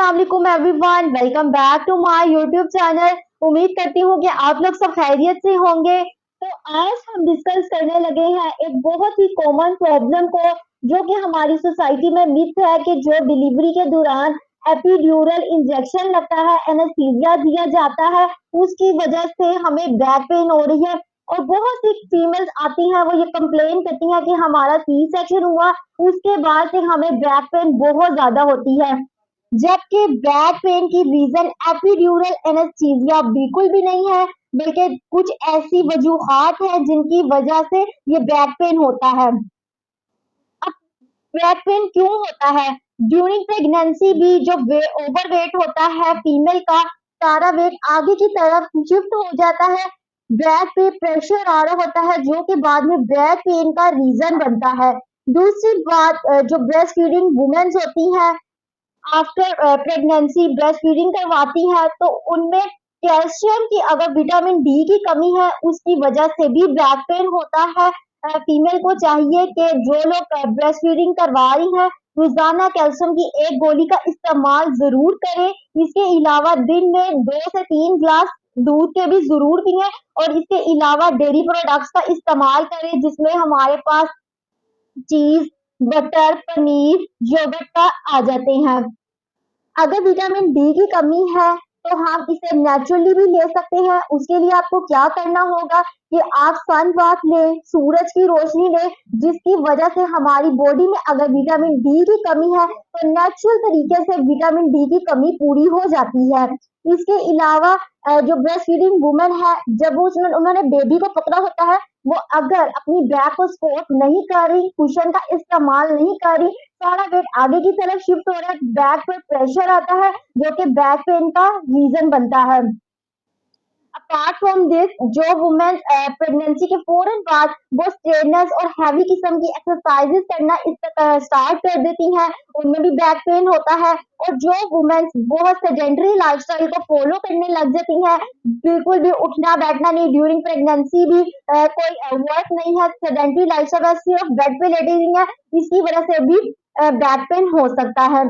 अस्सलाम वालेकुम everyone, welcome back to my YouTube channel. उम्मीद करती हूँ कि आप लोग सब खैरियत से होंगे। तो आज हम डिस्कस करने लगे हैं एक बहुत ही कॉमन प्रॉब्लम को, जो कि हमारी सोसाइटी में मिथ है कि जो डिलीवरी के दौरान एपिड्यूरल इंजेक्शन लगता है, एनेस्थीसिया दिया जाता है, उसकी वजह से हमें बैक पेन हो रही है। और बहुत सी फीमेल्स आती हैं, वो ये कंप्लेन करती हैं कि हमारा सी सेक्शन हुआ, उसके बाद से हमें बैक पेन बहुत ज्यादा होती है। जबकि बैक पेन की रीजन एपिड्यूरल एनेस्थीसिया बिल्कुल भी नहीं है, बल्कि कुछ ऐसी वजूहात है जिनकी वजह से ये बैक पेन होता है। अब बैक पेन क्यों होता है? ड्यूरिंग प्रेगनेंसी भी जो ओवर वेट होता है फीमेल का, सारा वेट आगे की तरफ शिफ्ट हो जाता है। बैक पे प्रेशर आ रहा होता है, जो कि बाद में बैक पेन का रीजन बनता है। दूसरी बात, जो ब्रेस्ट फीडिंग वुमेन्स होती हैं, आफ्टर प्रेगनेंसी ब्रेस्ट फीडिंग करवाती है, तो उनमें कैल्शियम की, अगर विटामिन डी की कमी है, उसकी वजह से भी बैक पेन होता है। फीमेल को चाहिए कि जो लोग ब्रेस्ट फीडिंग करवा रही हैं, रोजाना कैल्शियम की एक गोली का इस्तेमाल जरूर करें। इसके अलावा दिन में 2 से 3 ग्लास दूध के भी जरूर पिए, और इसके अलावा डेयरी प्रोडक्ट्स का इस्तेमाल करें, जिसमें हमारे पास चीज, बटर, पनीर, योगर्ट का आ जाते हैं। अगर विटामिन डी की कमी है, तो हम इसे नेचुरली भी ले सकते हैं। उसके लिए आपको क्या करना होगा कि आप सन बाथ लें, सूरज की रोशनी लें, जिसकी वजह से हमारी बॉडी में अगर विटामिन डी की कमी है, तो नेचुरल तरीके से विटामिन डी की कमी पूरी हो जाती है। इसके अलावा जो ब्रेस्ट फीडिंग वुमेन है, जब उन्होंने बेबी को पकड़ा होता है, वो अगर अपनी बैक को सपोर्ट नहीं कर रही, कुशन का इस्तेमाल नहीं कर रही, सारा वेट आगे की तरफ शिफ्ट हो रहा है, बैक पर प्रेशर आता है, जो कि बैक पेन का रीजन बनता है। अपार्ट फ्रॉम दिस, जो वुमेन प्रेगनेंसी के फौरन बाद वो स्ट्रेनर्स और हैवी किस्म की एक्सरसाइजेस करना स्टार्ट कर देती हैं, उनमें भी बैक पेन होता है। और जो वुमेन बहुत सेडेंटरी लाइफस्टाइल को फॉलो करने लग जाती हैं, बिल्कुल भी उठना बैठना नहीं, ड्यूरिंग प्रेगनेंसी भी कोई वर्क नहीं है, सेडेंटरी लाइफस्टाइल, सिर्फ बेड पे लेटी हुई है, इसकी वजह से भी बैक पेन हो सकता है।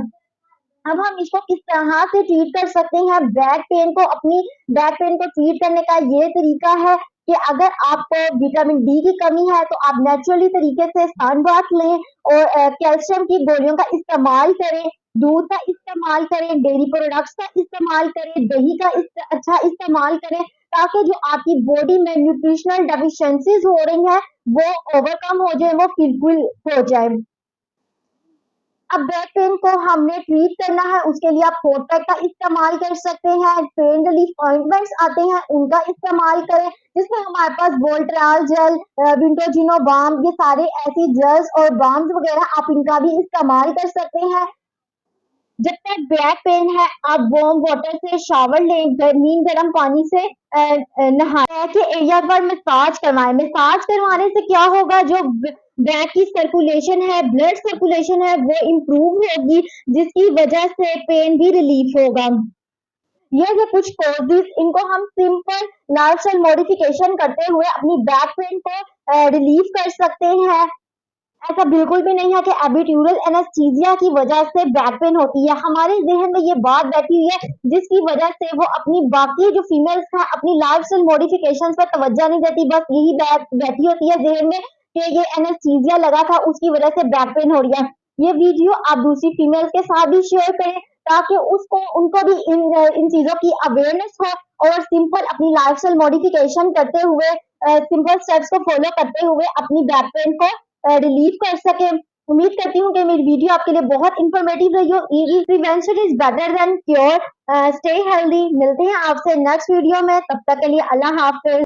अब हम इसको किस तरह से ट्रीट कर सकते हैं बैक पेन को? अपनी बैक पेन को ट्रीट करने का ये तरीका है कि अगर आपको विटामिन डी की कमी है, तो आप नेचुरली तरीके से सन बाथ लें, और कैल्शियम की गोलियों का इस्तेमाल करें, दूध का इस्तेमाल करें, डेयरी प्रोडक्ट्स का इस्तेमाल करें, दही का अच्छा इस्तेमाल करें, ताकि जो आपकी बॉडी में न्यूट्रिशनल डेफिशिएंसीज हो रही हैं, वो ओवरकम हो जाए, वो फुलफिल हो जाए। अब बैक पेन को हमने ट्रीट करना है, उसके लिए आप हॉट पैक का इस्तेमाल कर सकते हैं। पेन रिलीफ ऑइंटमेंट्स आते हैं, उनका इस्तेमाल करें, जिसमें हमारे पास वोल्ट्राल जेल, विंटोजिनो बाम, ये सारे ऐसी जेल्स और बाम्स वगैरह आप इनका भी इस्तेमाल कर सकते हैं। जब तक बैक पेन है, आप वार्म वाटर से शावर लें, नीम गर्म पानी से नहाएं के एरिया पर मसाज करवाएं। मसाज करवाने से क्या होगा, जो बैक की सर्कुलेशन है, ब्लड सर्कुलेशन है, वो इम्प्रूव होगी, जिसकी वजह से पेन भी रिलीफ होगा। ये जो कुछ कॉजेज, इनको हम सिंपल लाइफस्टाइल मॉडिफिकेशन करते हुए अपनी बैक पेन को रिलीव कर सकते हैं। ऐसा बिल्कुल भी नहीं है कि एपिड्यूरल एनेस्थीसिया की वजह से बैक पेन होती है। हमारे ज़हन में ये बात बैठी हुई है, जिसकी वजह से वो अपनी बाकी जो फीमेल्स हैं, अपनी लाइफस्टाइल मॉडिफिकेशंस पर तवज्जो नहीं देती, बस यही बात बैठी होती है ज़हन में कि ये एनेस्थीसिया लगा था, उसकी वजह से बैक पेन हो रही है। ये वीडियो आप दूसरी फीमेल्स के साथ भी शेयर करें, ताकि उनको भी इन चीज़ों की अवेयरनेस हो, और सिंपल अपनी लाइफस्टाइल मॉडिफिकेशन करते हुए, सिंपल स्टेप्स को फॉलो करते हुए अपनी बैक पेन को रिलीव कर सके। उम्मीद करती हूँ कि मेरी वीडियो आपके लिए बहुत इंफॉर्मेटिव रही हो। Prevention is better than cure. Stay healthy. मिलते हैं आपसे नेक्स्ट वीडियो में, तब तक के लिए अल्लाह हाफिज।